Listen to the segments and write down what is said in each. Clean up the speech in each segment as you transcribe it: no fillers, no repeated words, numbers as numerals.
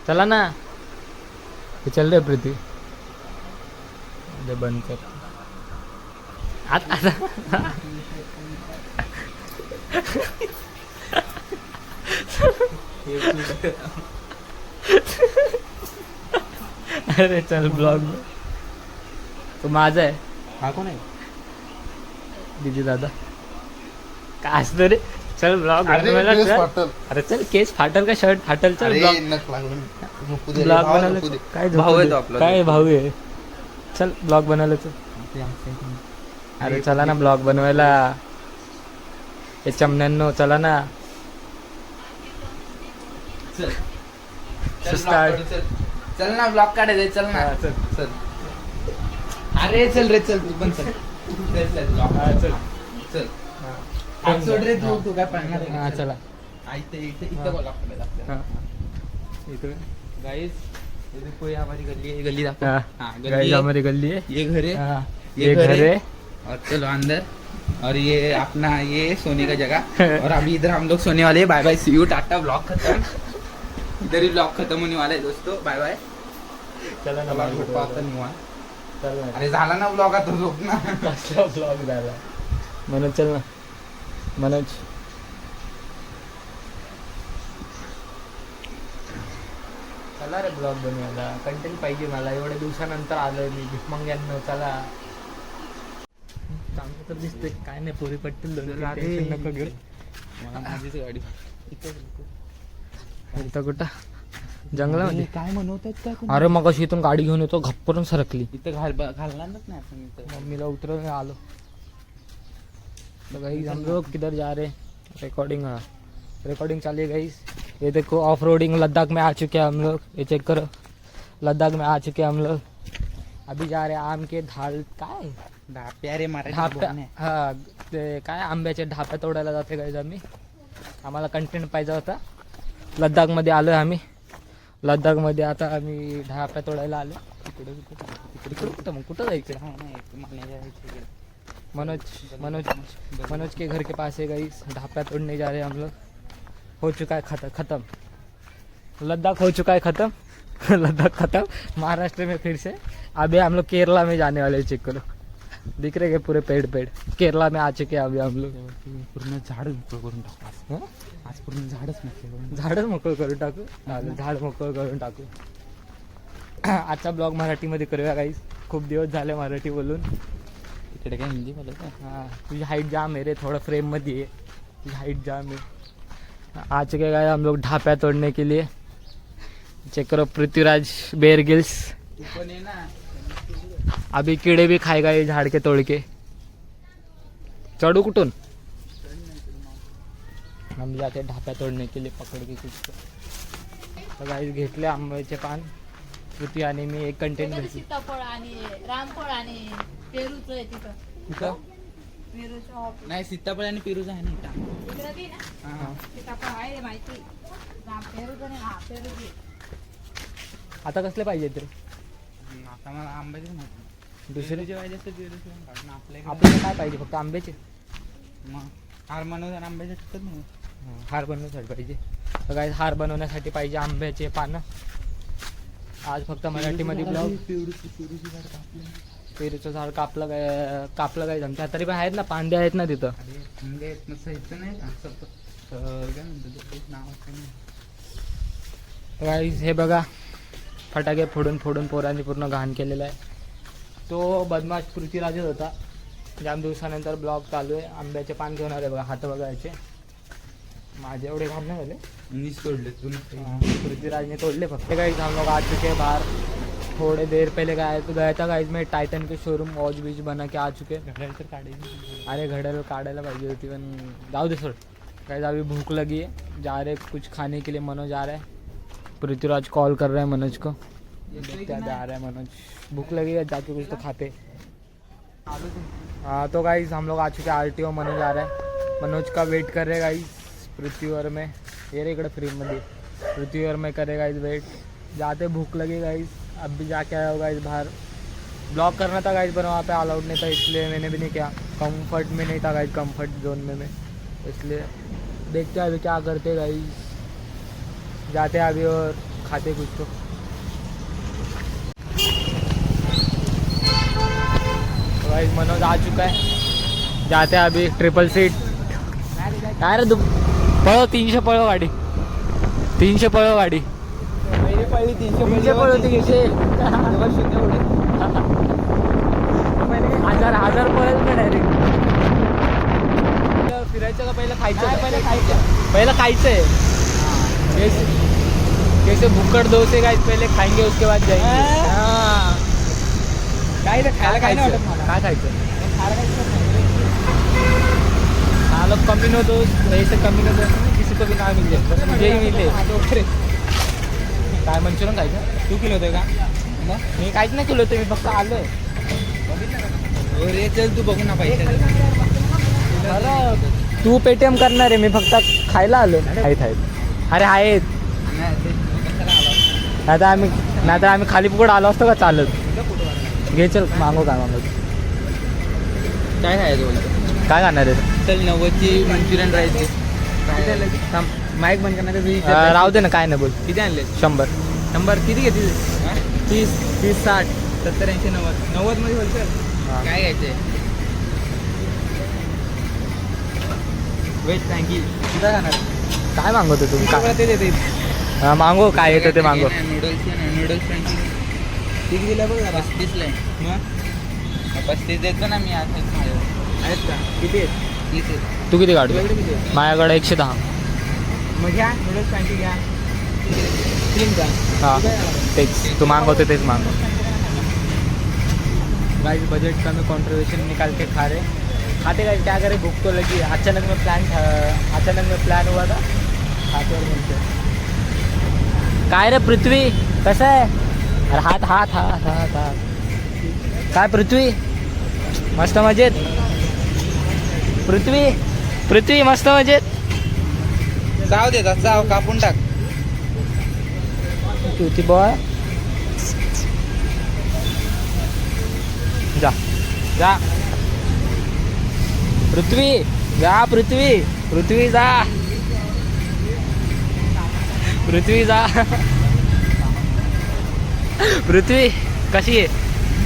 चला ना. चल रे प्रीती. बंद कर आता. अरे चल ब्लॉग. तो माझा आहे. हा कोण आहे? दीदी दादा. काय असतं रे. चल ब्लॉग बनवायला चल. अरे चल केस फाटल का शर्ट फाटल. चल ब्लॉग बनवायला. काय भाऊ आहे तो आपला. काय भाऊ आहे. चल ब्लॉग बनवायला चल. अरे चला ना ब्लॉग बनवायला. हे चमन्यांनो चला ना. चल ना ब्लॉग काढायचं. चल ना. चल चल. अरे चल रे चल. तू पण चल. चल चल ब्लॉग. चल चल. सोड रे तू काय पाहणार आहे? हा चला. इथं ब्लॉग काढायचा. इकडे गाइस ये देखो ये हमारी गली है. गली देखो. हाँ, हाँ गाइस हमारी गली है. ये घर है. हाँ, ये ये घर है. और चलो अंदर. और ये अपना ये सोने का जगह. और अभी इधर हम लोग सोने वाले हैं. Bye bye see you tata. Blog खत्म. इधर ही ब्लॉग खत्म होने वाला है दोस्तों. Bye bye. चला ना ब्लॉग ब्लॉग आता निवांत. चल ना. अरे झाला ना ब्लॉग आता झोप ना. कसला ब्लॉग झाला. मनोज चल ना. मनोज चला रे ब्लॉग बनवायला. कंटेंट पाहिजे मला. एवढ्या दिवसानंतर आलोय मी. भिकमंग्यांनो चला. चांगलं तर दिसते. काय नाही पोरी पटतील. टेन्शन नको घेऊ. माझीच गाडी. इथं कुठं जंगलामध्ये काय म्हणवतात काय? अरे मग अशी इथून गाडी घेऊन येतो घप्परून सरकली. इथं घालणारच नाही आपण इथं. मम्मीला उतरवून आलो. तो गाइस हम लोग किधर जा रहे हैं. रिकॉर्डिंग. हाँ रिकॉर्डिंग चालू है गाइस. ये देखो ऑफ रोडिंग लद्दाख में आ चुके हैं हम लोग. ये चेक करो. लद्दाख में आ चुके हैं हम लोग. अभी जा रहे हैं आम के ढाल काय प्यारे मराठी ढाप्या. हा ते काय आंब्याचे ढाप्या तोडायला जाते गाइस आम्ही. आम्हाला कंटेंट पाहिजे होता. लद्दाखमध्ये आलो आहे आम्ही. लद्दाखमध्ये आता आम्ही ढाप्या तोडायला आलो. इकडे कुठं मग कुठं जायचं. मनोज मनोज मनोज के घर के पास है गाइस. ढाप्या तोड़ने जा रहे हैं हम लोग. हो चुका है खत्म. लद्दाख हो चुका है खत्म. लद्दाख खत्म. महाराष्ट्र में फिर से अभी हम लोग केरला में जाने वाले. चेक करो दिख रहे पूरे पेड़ केरला में आ चुके हैं अभी हम लोग. पूर्ण झाड मोकळं करून टाकू. आज पूर्ण झाडच मोकळं करून टाकू. झाड मोकळं करून टाकू. आजचा ब्लॉग मराठीमध्ये करूया गाईस. खूप दिवस झाले मराठी बोलून. इकडे काय हिंदी बोलत. हाँ तुझी हाइट जाम है रे. थोड़ा फ्रेम मध्ये है. तुझी हाइट जाम है. आ चुके गए हम लोग ढाप्या तोड़ने के लिए. चेक करो पृथ्वीराज बेयर गिल्स. अभी कीड़े भी खाएगा ये झाड़ के तोड़ के. चढ़ू कुठून. हम जाते ढाप्या तोड़ने के लिए पकड़ के कुछ. तो गाइस घेतले आंब्याचे पान. पृथ्वी आणि मी एक कंटेंट भेटली. सीताफळ आणि रामफळ आणि पेरूचं आहे तिथं. पेरूचं नाही सीताफळ आणि पेरूचं आहे ना. तिकडं बी ना सीताफळ आहे रे माहिती. पेरूचं नाही. हा पेरूची. आता कसले पाहिजे तरी. आता मला आंब्याचे माहिती. दुसरे पाहिजे असतं पेरूचे आपल्याला. आपल्याला काय पाहिजे फक्त आंब्याचे. मग हार बनवून आंब्याचे टिकत नाही. हार बनवण्यासाठी पाहिजे. तर काय हार बनवण्यासाठी पाहिजे आंब्याचे पानं. आज फक्त मराठीमध्ये ब्लॉग. पेरूचं झाड कापलं काय जमतं. तरी पण आहेत ना पांदे आहेत ना तिथं. गाईस हे बघा फटाके फोडून पोरांनी पूर्ण घाण केलेलं आहे. तो बदमाश पृथ्वीराजच होता. जाम दिवसानंतर ब्लॉग चालू आहे. आंब्याचे पान घेऊन आले बघा. हात बघायचे. माझे एवढे घाण नाही झाले. मीच तोडले. पृथ्वीराज ने तोड़ले फक्त. गाइस हम लोग आ चुके हैं बाहर. थोड़े देर पहले गया था गाइस मैं टाइटन के शोरूम. वॉच बीच बना के आ चुके. अरे घड्याळ काढायला पाहिजे होती पण जाऊ दे सोड. गाइस अभी भूख लगी है. जा रहे कुछ खाने के लिए. मनोज आ रहा है. पृथ्वीराज कॉल कर रहा है मनोज को. क्या आ रहा है मनोज. भूख लगी है जाके कुछ तो खाते. हाँ तो गाइस हम लोग आ चुके हैं RTO. मनोज आ रहा है. मनोज का वेट कर रहे गाइस पृथ्वीवर में. ये रे इकडे फ्रीमध्ये पृथ्वीवर में करेगा इस वेट. जाते भूख लगी गाइस. अब भी जाके आया होगा इस बाहर. ब्लॉग करना था गाइस पर वहाँ पे अलाउड नहीं था इसलिए मैंने भी नहीं किया. कंफर्ट में नहीं था गाइस. कंफर्ट जोन में मैं इसलिए देखते हैं अभी क्या करते गाइस. जाते हैं अभी और खाते कुछ तो। गाइस मनोज आ चुका है, जाते हैं अभी ट्रिपल सीट। काय रे पळो 300 पळो गाडी, 300 पळो गाडी, 300 पळो 300 हजार पळेल का डायरेक्ट? फिरायचं का पहिलं खायचं? पहिलं खायचं है। कैसे भुक्कड़ डोसे गाइस पहले खाएंगे उसके बाद जाएंगे। हाँ काय खायला काय खायचं? लोग कमी नो दोस्त, ऐसे कमी नो दोस्त किसी को भी ना मिले, बस मुझे ही मिले। काय मंचुरियन खायचं? तू किलो होते का? मी काहीच नाही केलं होतं, मी फक्त आलोय। अरे चल तू बघू ना पैसे। तू पेटीएम करणार आहे, मी फक्त खायला आलो। आहेत अरे आहेत, नाही तर आम्ही खाली फुकट आलो असतो का चालत। घे चल, मागो काय मागो, काय खायचं बोलतो? काय खाणार आहे? चल 90ची मंचुरियन राईस दे। माईक बंद करणार राहू दे ना, काय नाही बोल। किती आणले? 100 किती घेतली? 30 60 70 80 90 मध्ये होलसेल। काय घ्यायचंय? Veg thank you. कुठं खाणार? काय मागवतो तुम्ही? काय ते देते मागो, काय येतं ते मागो। नूडल्स किती दिला बघ? 35 ला आहे। मग 35 देतो ना मी आज। आहेत का? किती आहेत? 30 आहेत। तू किती काढतो? तुझ्याकडे किती आहेत? माझ्याकडे 110। मग घ्या नूडल्स थँक्यू घ्या। 3 का? हाँ तेच तू मांगोते तेच मांगो। गाइस बजट का मैं कंट्रीब्यूशन निकाल के खा रहे खाते गाइस, क्या करें, भूख तो लगी। अचानक में प्लान हुआ था, खाते और मिलते। काय रे पृथ्वी, कसं आहे? अरे हात काय पृथ्वी? मस्त मजेत पृथ्वी मस्त मजेत। जाऊ दे जाऊ, कापून टाक। क्यूटी बॉय जा पृथ्वी जा, पृथ्वी कशी आहे?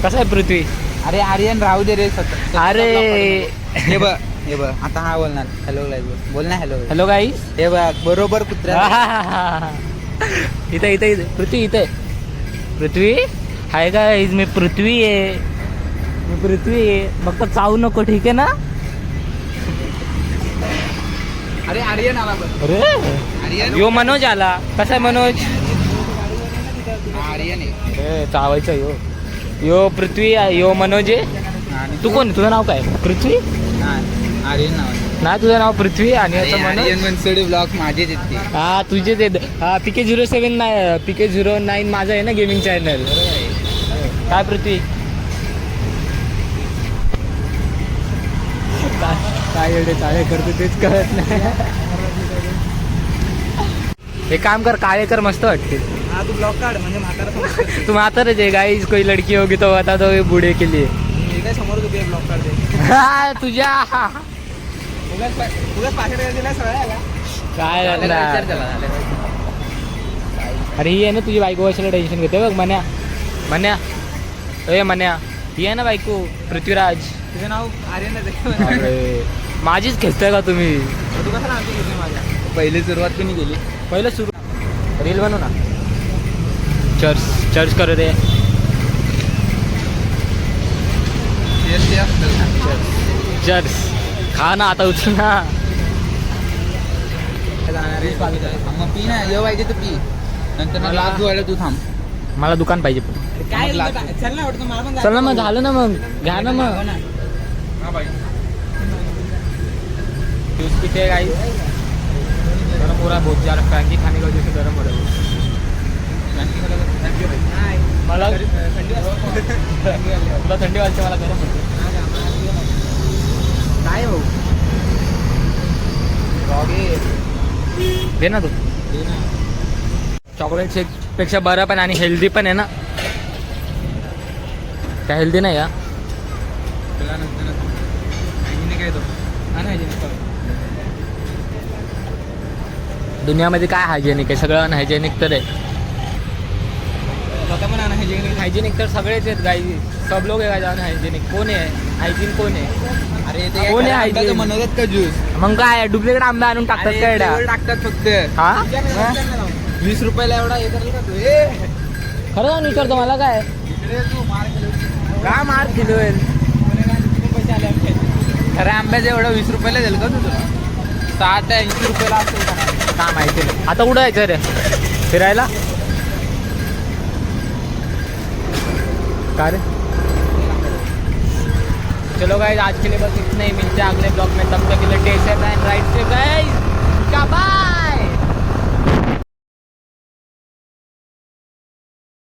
कसं आहे पृथ्वी? अरे आर्यन राहू दे रे। अरे हे बघ आता हा बोलणार। हॅलो बोल ना, हॅलो गाईस। हे बघ बरोबर कुत्रा। इथे पृथ्वी आहे का? मी पृथ्वी आहे, फक्त चावू नको, ठीक आहे ना? अरे आर्यन आला बघ। अरे आर्यन यो मनोज आला। कसा आहे मनोज? आर्यन आहे। चावायचं यो पृथ्वी आहे, यो मनोज आहे। तू कोण? तुझं नाव काय? पृथ्वी? आर्यन नाव नाही, तुझं नाव पृथ्वी आणि याचं मनोज। आर्यन मनसोडे ब्लॉग माझेच येते। हा तुझेच आहेत। हा PK09 माझं आहे ना गेमिंग चॅनल। काय पृथ्वी? काय एवढे काळे करतो तेच कळत नाही। एक काम कर, काळे कर, मस्त वाटते। हा तू ब्लॉग काढ म्हणजे म्हातारा समजते। तुम म्हातारे जे गाइस, कोई लड़की होगी तो बता दो, ये बूढ़े के लिए। मी काय समोर तुझे ब्लॉग काढते। तुझ्या उगाच पाकिट काय दिला सगळ्या काय झालं? अरे ही आहे ना तुझी बायको, कशाला टेन्शन घेते बघ? मन्या ही आहे ना बायको, पृथ्वीराज। तुझं नाव आर्यन आहे। अरे माझीच खेचताय का तुम्ही? तू कसं नाव घेतलं माझ्या? पहिली सुरुवात कोणी केली? पहिलं सुरू रील बनव ना। चर्च करू दे। चर्च खा ना, आता उचल ना। मग पी ना, जेव्हा पाहिजे तर पी, नंतर मला धुवायला तू थांब। मला दुकान पाहिजे पण। काय चल ना, वाटतं मला पण चल ना मग, झालं ना मग, घ्या ना मग। ज्यूस पीते गाइस, गरम हो रहा है बहुत ज़्यादा। फ्रैंकी खाने की वजह से गरम हो रहा है। मला तुला थंडी वाजते, मला गरम होते। काय हो दे ना तू। चॉकलेट शेक पेक्षा बरं पण आणि हेल्दी पण आहे ना? काय हेल्दी नाही या? दुनियामध्ये काय हायजेनिक आहे? सगळं अनहायजेनिक तर आहे। स्वतः पण आणा हायजेनिक. हायजेनिक तर सगळेच आहेत गाई, सब लोग आहे का हायजेनिक. कोण आहे हायजीन, कोण आहे? अरे ते कोण आहे आंब्याचं hygiene? बनवतात का ज्यूस? मग काय डुप्लिकेट आंबे आणून टाकतात काय टाकतात फक्त. हा 20 रुपयाला एवढा हे करेल का तू? खरं जाऊन विचारतो मला काय का मार किलोय. खऱ्या आंब्याचं एवढं 20 रुपयाला देईल का तू तुला? 60-80 रुपयाला असेल का? काय माहिती नाही. आता कुठं जायचं रे फिरायला? का रे? चलो गाइस, आज के लिए बस इतना ही. मिलते हैं अगले ब्लॉग में. तब तक के लिए टेक केयर एंड राइट से गाइस, बाय.